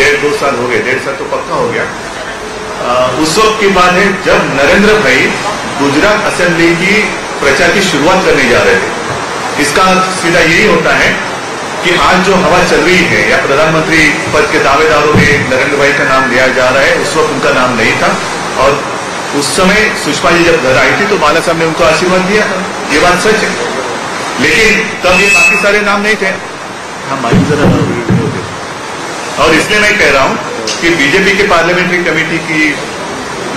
1.5-2 साल हो गए, 1.5 साल तो पक्का हो गया। उस वक्त की बात है जब नरेंद्र भाई गुजरात असेंबली की प्रचार की शुरुआत करने जा रहे थे। इसका सीधा यही होता है कि आज जो हवा चल रही है या प्रधानमंत्री पद के दावेदारों में नरेंद्र भाई का नाम लिया जा रहा है, उस वक्त उनका नाम नहीं था। और उस समय सुषमा जी जब घर आई थी तो बाला साहब ने उनको आशीर्वाद दिया था, ये बात सच है। लेकिन तब ये बाकी सारे नाम नहीं थे। हम माइक जरा होते। और इसलिए मैं कह रहा हूं कि बीजेपी के पार्लियामेंट्री कमेटी की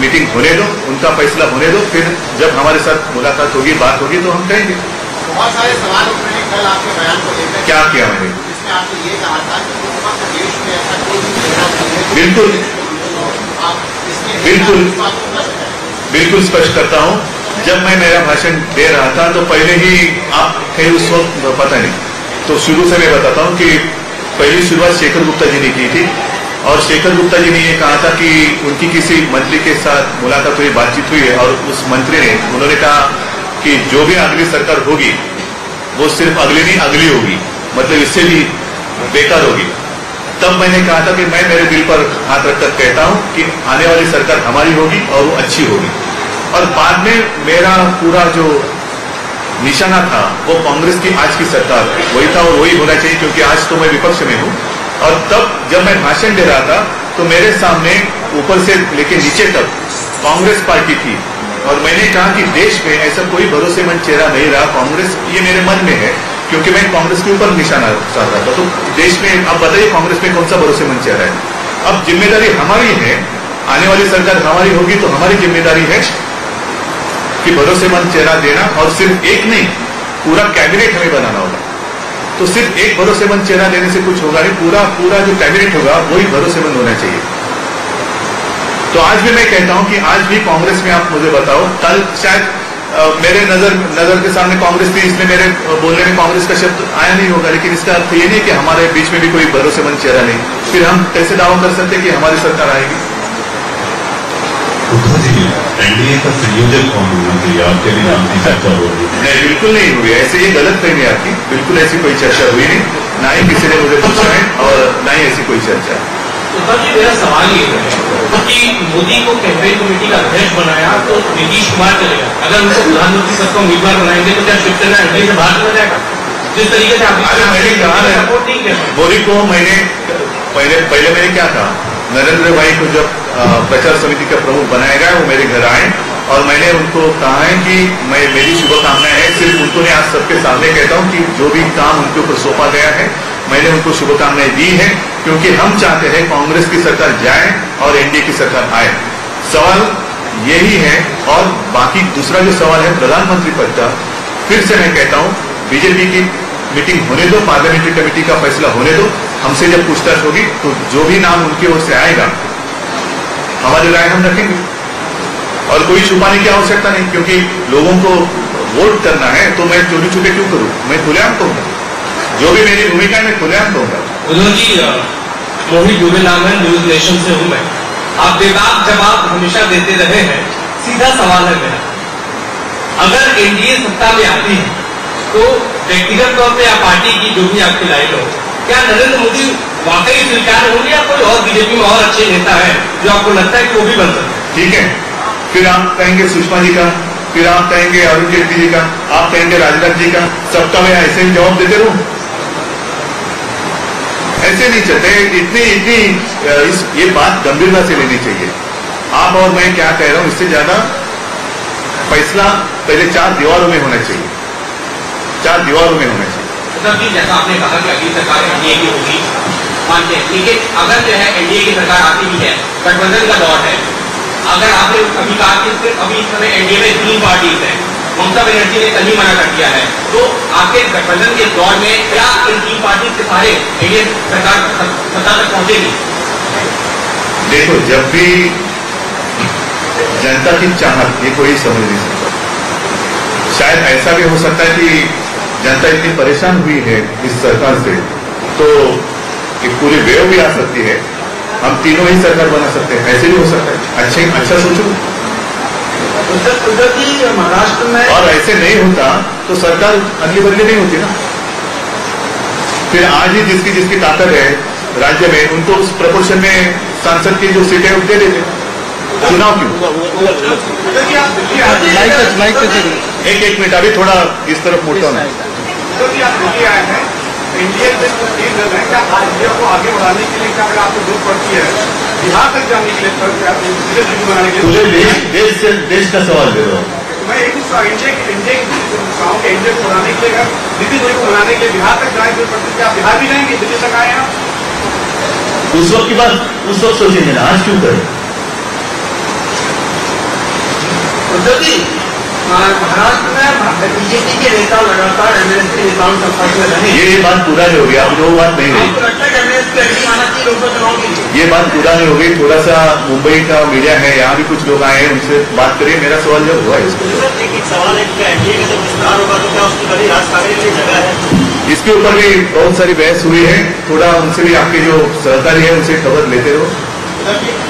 मीटिंग होने दो, उनका फैसला होने दो, फिर जब हमारे साथ मुलाकात होगी, बात होगी तो हम कहेंगे। बहुत सारे सवाल उठे कल आपके बयान को लेकर। क्या किया मैंने? इसमें आपने ये कहा था कि देश में ऐसा कोई बिल्कुल बिल्कुल स्पष्ट करता हूं। जब मैं मेरा भाषण दे रहा था तो पहले ही आप कहीं उस वक्त पता नहीं, तो शुरू से मैं बताता हूं कि पहली शुरुआत शेखर गुप्ता जी ने की थी। और शेखर गुप्ता जी ने ये कहा था कि उनकी किसी मंत्री के साथ मुलाकात हुई, बातचीत हुई है, और उस मंत्री ने उन्होंने कहा कि जो भी अगली सरकार होगी वो सिर्फ अगली नहीं अगली होगी, मतलब इससे भी बेकार होगी। तब मैंने कहा था कि मैं मेरे दिल पर हाथ रखकर कहता हूं कि आने वाली सरकार हमारी होगी और वो अच्छी होगी। और बाद में मेरा पूरा जो निशाना था वो कांग्रेस की आज की सरकार वही था और वही होना चाहिए, क्योंकि आज तो मैं विपक्ष में हूं। और तब जब मैं भाषण दे रहा था तो मेरे सामने ऊपर से लेकर नीचे तक कांग्रेस पार्टी थी, और मैंने कहा कि देश में ऐसा कोई भरोसेमंद चेहरा नहीं रहा। कांग्रेस, ये मेरे मन में है, क्योंकि मैं कांग्रेस के ऊपर निशाना साध रहा था। तो देश में आप बताइए कांग्रेस में कौन सा भरोसेमंद चेहरा है? अब जिम्मेदारी हमारी है, आने वाली सरकार हमारी होगी तो हमारी जिम्मेदारी है कि भरोसेमंद चेहरा देना, और सिर्फ एक नहीं, पूरा कैबिनेट हमें बनाना होगा। तो सिर्फ एक भरोसेमंद चेहरा देने से कुछ होगा नहीं, पूरा जो कैबिनेट होगा वही भरोसेमंद होना चाहिए। तो आज भी मैं कहता हूं कि आज भी कांग्रेस में आप मुझे बताओ, कल शायद मेरे नजर के सामने कांग्रेस थी, इसलिए मेरे बोलने में कांग्रेस का शब्द आया नहीं होगा, लेकिन इसका अर्थ ये नहीं कि हमारे बीच में भी कोई भरोसेमंद चेहरा नहीं। फिर हम कैसे दावा कर सकते कि हमारी सरकार आएगी? एनडीए का संयोजक कौन होना चाहिए? आपके भी नाम की चर्चा हो रही है। नहीं, बिल्कुल नहीं हुई ऐसे, ये गलत फहमी आपकी। बिल्कुल ऐसी कोई चर्चा हुई नहीं, ना ही किसी ने मुझे पूछा है और ना ही ऐसी कोई चर्चा है। तो जी मेरा सवाल ये है कि मोदी को कैंपेन कमेटी का अध्यक्ष बनाया तो नीतीश कुमार चलेगा, अगर उनको प्रधानमंत्री पद का उम्मीदवार बनाएंगे तो क्या शिवसेना एनडीए से बाहर चला जाएगा? जिस तरीके से मैंने कहा सपोर्ट नहीं किया मोदी को, मैंने पहले मैंने क्या कहा, नरेंद्र भाई को जब प्रचार समिति का प्रमुख बनाया गया वो मेरे घर आए और मैंने उनको कहा है कि मेरी शुभकामनाएं हैं। सिर्फ उनको नहीं, आज सबके सामने कहता हूं कि जो भी काम उनके ऊपर सौंपा गया है मैंने उनको शुभकामनाएं दी है, क्योंकि हम चाहते हैं कांग्रेस की सरकार जाए और एनडीए की सरकार आए। सवाल यही है। और बाकी दूसरा जो सवाल है प्रधानमंत्री पद का, फिर से मैं कहता हूं बीजेपी की मीटिंग होने दो, पार्लियामेंट्री कमेटी का फैसला होने दो। हमसे जब पूछताछ होगी तो जो भी नाम उनकी ओर से आएगा हमारी राय हम रखेंगे, और कोई छुपाने की आवश्यकता नहीं, क्योंकि लोगों को वोट करना है तो मैं चोरी छुपे क्यों करूं? मैं खुलेआम कहूंगा, जो भी मेरी भूमिका है मैं खुलेआम कहूंगा। उद्धव जी, मोहित दुबे नाम है, न्यूज नेशन से हूं मैं। आप बेबाक जवाब हमेशा देते रहे हैं। सीधा सवाल है मेरा, अगर एनडीए सत्ता में आती है तो व्यक्तिगत तौर पे या पार्टी की जो भी आपकी लाइन हो, क्या नरेंद्र मोदी वाकई स्वीकार होंगे या कोई और बीजेपी में और अच्छे नेता है जो आपको लगता है कि वो भी बन सकते हैं? ठीक है, फिर आप कहेंगे सुषमा जी का, फिर आप कहेंगे अरुण जेटली जी का, आप कहेंगे राजनाथ जी का, सबका मैं ऐसे ही जवाब देते रहूं? ऐसे नहीं चलते। इतनी ये बात गंभीरता से लेनी चाहिए। आप और मैं क्या कह रहा हूं, इससे ज्यादा फैसला पहले 4 दीवारों में होना चाहिए, 4 दीवारों में होना चाहिए। जी, जैसा आपने कहा कि अगली सरकार एनडीए की होगी, मानते हैं, लेकिन अगर जो है एनडीए की सरकार आती भी है, गठबंधन का दौर है, अगर आपने अभी कहा कि अभी इस समय एनडीए में 3 पार्टीज हैं, ममता बनर्जी ने कल ही मना कर दिया है, तो आपके गठबंधन के दौर में क्या इन 3 पार्टीज के सारे एनडीए सरकार सत्ता तक पहुंचेगी? देखो, जब भी जनता की चाहत ये कोई समझ नहीं सकता। शायद ऐसा भी हो सकता है कि जनता इतनी परेशान हुई है इस सरकार से तो एक पूरी वेव भी आ सकती है, हम तीनों ही सरकार बना सकते हैं, ऐसे भी हो सकता है। अच्छा सोचो। महाराष्ट्र में और ऐसे नहीं होता तो सरकार अगली बदली नहीं होती ना। फिर आज ही जिसकी ताकत है राज्य में उनको उस प्रपोर्शन में सांसद की जो सीटें दे देते। चुनाव क्यों? एक मिनट, अभी थोड़ा इस तरफ मुड़ता हूँ। इंडियन देश को चीज कर रहे हैं, क्या इंडिया को आगे बढ़ाने के लिए क्या आपको जरूरत पड़ती है? बिहार तक जाने के लिए बनाने के लिए देश का सवाल दे रहा हूँ मैं एक इंडिया को बनाने के लिए दिल्ली को बनाने के लिए बिहार तक जाने की जरूरत पड़ती है। क्या बिहार भी जाएंगे? दिल्ली तक आए आप उस वक्त की बात उस वक्त सोचेंगे ना, आज क्यों करें? महाराष्ट्र में बीजेपी के नेता लगातार एमएनएस के नेताओं का फैसला रहे। ये बात पूरा नहीं हो गया, अब वो बात नहीं रही। आपको लगता है एमएनएस के एंटी आना चाहिए लोकसभा चुनाव के लिए? ये बात पूरा नहीं हो गई। थोड़ा सा मुंबई का मीडिया है, यहाँ भी कुछ लोग आए हैं, उनसे बात करिए। मेरा सवाल जब हुआ इसको सवाल है कि एनडीए का जब विस्तार होगा तो क्या उसकी बड़ी राज ठाकरे की जगह है? इसके ऊपर भी बहुत सारी बहस हुई है। थोड़ा उनसे भी आपके जो सहकारी है उनसे खबर लेते रहो।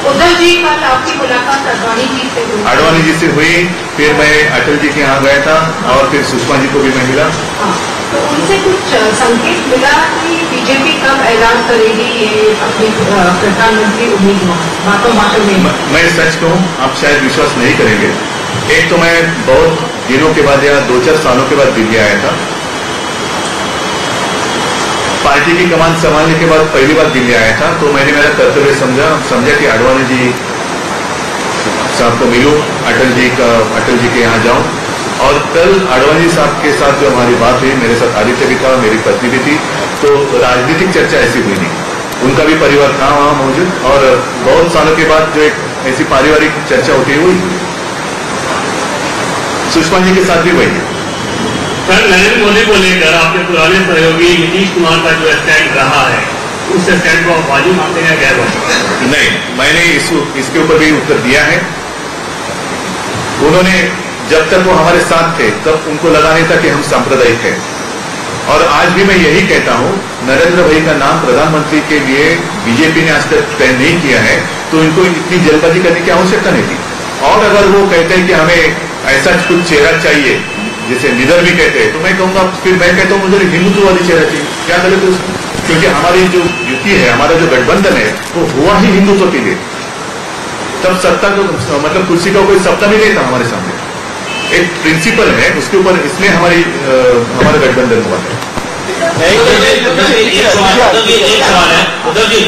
उद्धव जी, कल आपकी मुलाकात आडवाणी जी से हुई? आडवाणी जी से हुई, फिर मैं अटल जी के यहाँ गया था और फिर सुषमा जी को भी मैं मिला। हाँ, तो उनसे कुछ संकेत मिला कि बीजेपी कब ऐलान करेगी ये अपनी प्रधानमंत्री उम्मीदवार? बातों में मैं सच कहूँ, आप शायद विश्वास नहीं करेंगे। एक तो मैं बहुत दिनों के बाद या 2-4 सालों के बाद दिल्ली आया था। पार्टी की कमान संभालने के बाद पहली बार दिल्ली आया था, तो मैंने मेरा कर्तव्य समझा कि आडवाणी जी साहब को मिलूं, अटल जी के यहाँ जाऊं। और कल आडवाणी साहब के साथ जो हमारी बात हुई, मेरे साथ आदित्य भी था, मेरी पत्नी भी थी, तो राजनीतिक चर्चा ऐसी हुई नहीं। उनका भी परिवार था वहां मौजूद, और बहुत सालों के बाद जो एक ऐसी पारिवारिक चर्चा होती है हुई। सुषमा जी के साथ भी वही। सर, नरेंद्र मोदी को लेकर आपके पुराने सहयोगी नीतीश कुमार का जो स्टैंड रहा है, उस स्टैंड को आप बाजू मानते हैं गैर मानते? नहीं, मैंने इसके ऊपर भी उत्तर दिया है। उन्होंने जब तक वो हमारे साथ थे तब उनको लगा नहीं था कि हम सांप्रदायिक हैं। और आज भी मैं यही कहता हूं, नरेंद्र भाई का नाम प्रधानमंत्री के लिए बीजेपी ने आज तक तय नहीं किया है, तो इनको इतनी जल्दबाजी करने की आवश्यकता नहीं थी। और अगर वो कहते हैं कि हमें ऐसा कुछ चेहरा चाहिए, जिसे निडर भी कहते हैं, तो मैं कहूंगा, फिर मैं कहता हूं मुझे हिंदुत्ववादी चेहरा चाहिए। क्या गलत है उसमें? क्योंकि हमारी जो युति है, हमारा जो गठबंधन है, वो हुआ ही हिंदुत्व के लिए। तब सत्ता को मतलब कुर्सी का कोई सपना भी नहीं था हमारे सामने। एक प्रिंसिपल है, उसके ऊपर इसलिए हमारा गठबंधन हुआ है। एक सवाल है उद्धव जी,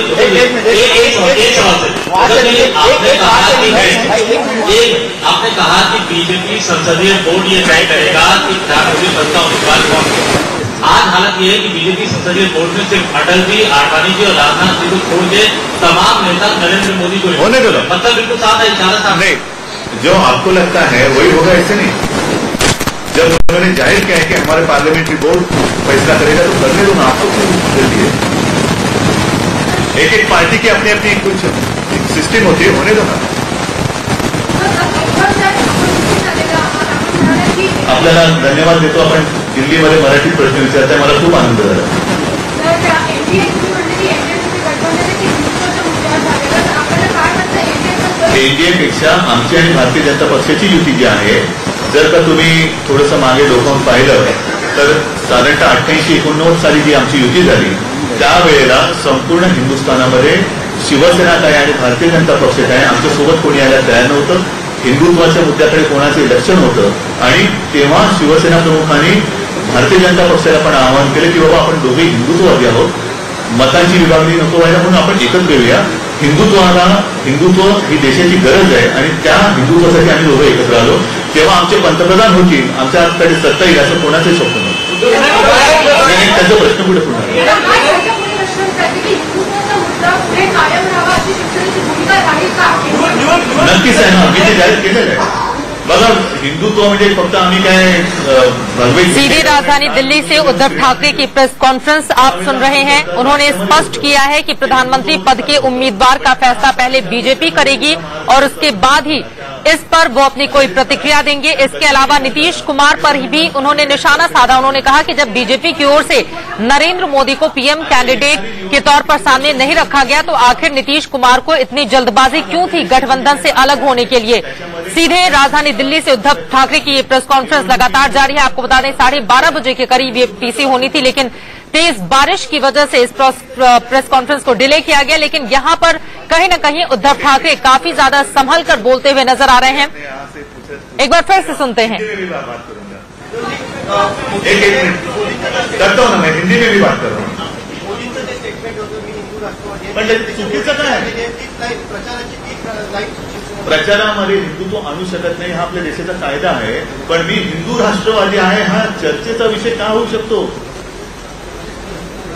आपने कहा कि बीजेपी संसदीय बोर्ड ये तय करेगा कि प्रधानमंत्री पद का उम्मीदवार कौन है। आज हालत ये है कि बीजेपी संसदीय बोर्ड में सिर्फ अटल जी, आडवाणी जी और राजनाथ जी को छोड़ के तमाम नेता नरेंद्र मोदी को होने दो। मतलब बिल्कुल साफ है, इशारा साफ नहीं, जो आपको लगता है वही होगा, ऐसे नहीं। जब उन्होंने जाहिर किया है कि हमारे पार्लियामेंट्री बोर्ड फैसला करेगा, तो करने दो ना, आपको क्यों जल्दी है? एक एक पार्टी की अपनी अपनी कुछ सिस्टम होती है, होने दो ना। आपल्याला धन्यवाद देतो। आपण दिल्लीमध्ये मराठीत प्रश्न विचारताय, मला खूप आनंद झाला। एनडीएपेक्षा आमची आणि भारतीय जनता पक्षाची युती जी आहे, जर का तुम्ही थोडंसं मागे डोकावून पाहिलं तर साधारणतः 88-89 साली जी आमची युती झाली, त्यावेळेला संपूर्ण हिंदुस्थानामध्ये शिवसेना काय आणि भारतीय जनता पक्ष काय आमच्यासोबत कोणी यायला तयार नव्हतं। हिंदुत्वाच्या मुद्द्याकडे कोणाचे लक्षण होतं आणि तेव्हा शिवसेना प्रमुखांनी भारतीय जनता पक्षाला पण आवाहन केलं की बाबा आपण दोघे हिंदुत्ववादी आहोत, मतांची विभागणी नको व्हायला म्हणून आपण एकत्र येऊया। हिंदुत्व ही देशाची गरज आहे आणि त्या हिंदुत्वासाठी आम्ही दोघं एकत्र आलो। तेव्हा आमचे पंतप्रधान होतील, आमच्याकडे सत्ता येईल असं कोणाचंही स्वप्न नव्हतं। त्याचा प्रश्न पुढे नक्कीच आहे ना, मी ते जाहीर केलेलं आहे। बघा, हिंदुत्व म्हणजे फक्त आम्ही काय सीधी राजधानी दिल्ली से उद्धव ठाकरे की प्रेस कॉन्फ्रेंस आप सुन रहे हैं। उन्होंने स्पष्ट किया है कि प्रधानमंत्री पद के उम्मीदवार का फैसला पहले बीजेपी करेगी और उसके बाद ही इस पर वो अपनी कोई प्रतिक्रिया देंगे। इसके अलावा नीतीश कुमार पर भी उन्होंने निशाना साधा। उन्होंने कहा कि जब बीजेपी की ओर से नरेंद्र मोदी को पीएम कैंडिडेट के तौर पर सामने नहीं रखा गया, तो आखिर नीतीश कुमार को इतनी जल्दबाजी क्यों थी गठबंधन से अलग होने के लिए। सीधे राजधानी दिल्ली से उद्धव ठाकरे की ये प्रेस कॉन्फ्रेंस लगातार जारी है। आपको बता दें 12:30 बजे के करीब ये पीसी होनी थी, लेकिन तेज बारिश की वजह से इस प्रेस कॉन्फ्रेंस को डिले किया गया, लेकिन यहां पर कहीं न कहीं उद्धव ठाकरे काफी ज्यादा संभल कर बोलते हुए नजर आ रहे हैं। एक बार फिर से सुनते हैं। एक मिनट करता हूं ना, मैं हिंदी में भी बात कर रहा हूँ। पण चुकीचं काय प्रचारामध्ये हिंदुत्व आणू शकत नाही हा आपल्या देशाचा कायदा आहे, पण मी हिंदू राष्ट्रवादी आहे हा चर्चेचा विषय का होऊ शकतो?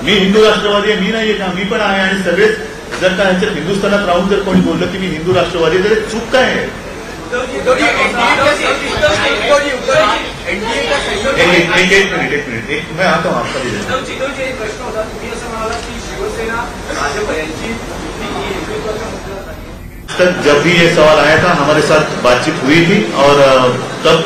मी हिंदू राष्ट्रवादी आहे, मी नाहीये का? मी पण आहे आणि सगळेच जर का ह्याच्यात हिंदुस्थानात राहून जर कोणी बोललं की मी हिंदू राष्ट्रवादी तर चूक काय आहे? एक मिनिट मैं आता हूँ आपका प्रश्न होता तुम्ही असं म्हणाला की शिवसेना भाजप यांची तक जब भी ये सवाल आया था हमारे साथ बातचीत हुई थी और तब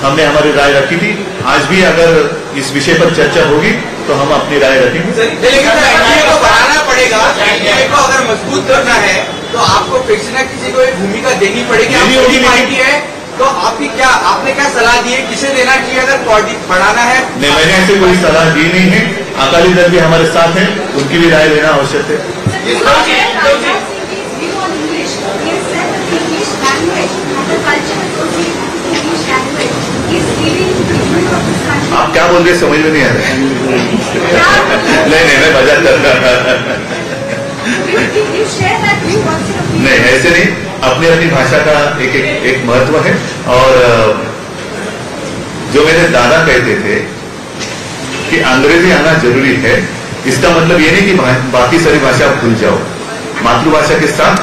हमने हमारी राय रखी थी। आज भी अगर इस विषय पर चर्चा होगी तो हम अपनी राय रखेंगे। लेकिन एनडीए को बढ़ाना पड़ेगा, एनडीए को अगर मजबूत करना है तो आपको किसी न किसी को एक भूमिका देनी पड़ेगी। आपकी पार्टी है तो आपने क्या सलाह दी है, किसे देना चाहिए अगर पार्टी बढ़ाना है? नहीं, मैंने ऐसे कोई सलाह दी नहीं है। अकाली दल भी हमारे साथ है, उनकी भी राय लेना आवश्यक है। आप क्या बोल रहे समझ में नहीं आ रहा। नहीं मैं मजाक कर रहा था। नहीं ऐसे नहीं, अपनी अपनी भाषा का एक महत्व है। और जो मेरे दादा कहते थे कि अंग्रेजी आना जरूरी है, इसका मतलब ये नहीं कि बाकी सारी भाषा भूल जाओ। मातृभाषा के साथ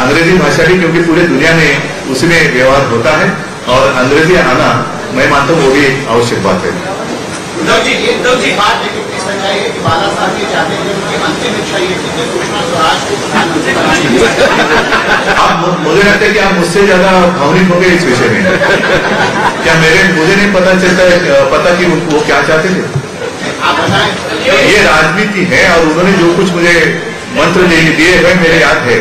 अंग्रेजी भाषा भी, क्योंकि पूरे दुनिया में उसमें व्यवहार होता है और अंग्रेजी आना मैं मानता हूँ वो भी एक आवश्यक बात है। उद्धव जी बात है कि बाला साहब ये चाहते हैं उनकी अंतिम इच्छा ये थी कि सुषमा स्वराज को प्रधानमंत्री। आप मुझे लगता है कि आप मुझसे ज्यादा भावनिक हो गए इस विषय में। क्या मुझे नहीं पता कि वो क्या चाहते थे? आप बताएं। ये राजनीति है और उन्होंने जो कुछ मुझे मंत्र दिए हुए मेरे याद है।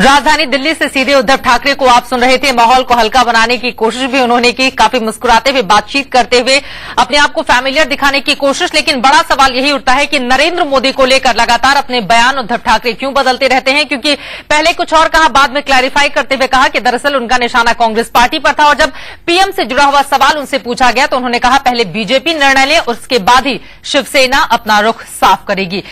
राजधानी दिल्ली से सीधे उद्धव ठाकरे को आप सुन रहे थे। माहौल को हल्का बनाने की कोशिश भी उन्होंने की, काफी मुस्कुराते हुए बातचीत करते हुए अपने आप को फैमिलियर दिखाने की कोशिश। लेकिन बड़ा सवाल यही उठता है कि नरेंद्र मोदी को लेकर लगातार अपने बयान उद्धव ठाकरे क्यों बदलते रहते हैं, क्योंकि पहले कुछ और कहा, बाद में क्लैरिफाई करते हुए कहा कि दरअसल उनका निशाना कांग्रेस पार्टी पर था। और जब पीएम से जुड़ा हुआ सवाल उनसे पूछा गया तो उन्होंने कहा पहले बीजेपी निर्णय ले, उसके बाद ही शिवसेना अपना रुख साफ करेगी।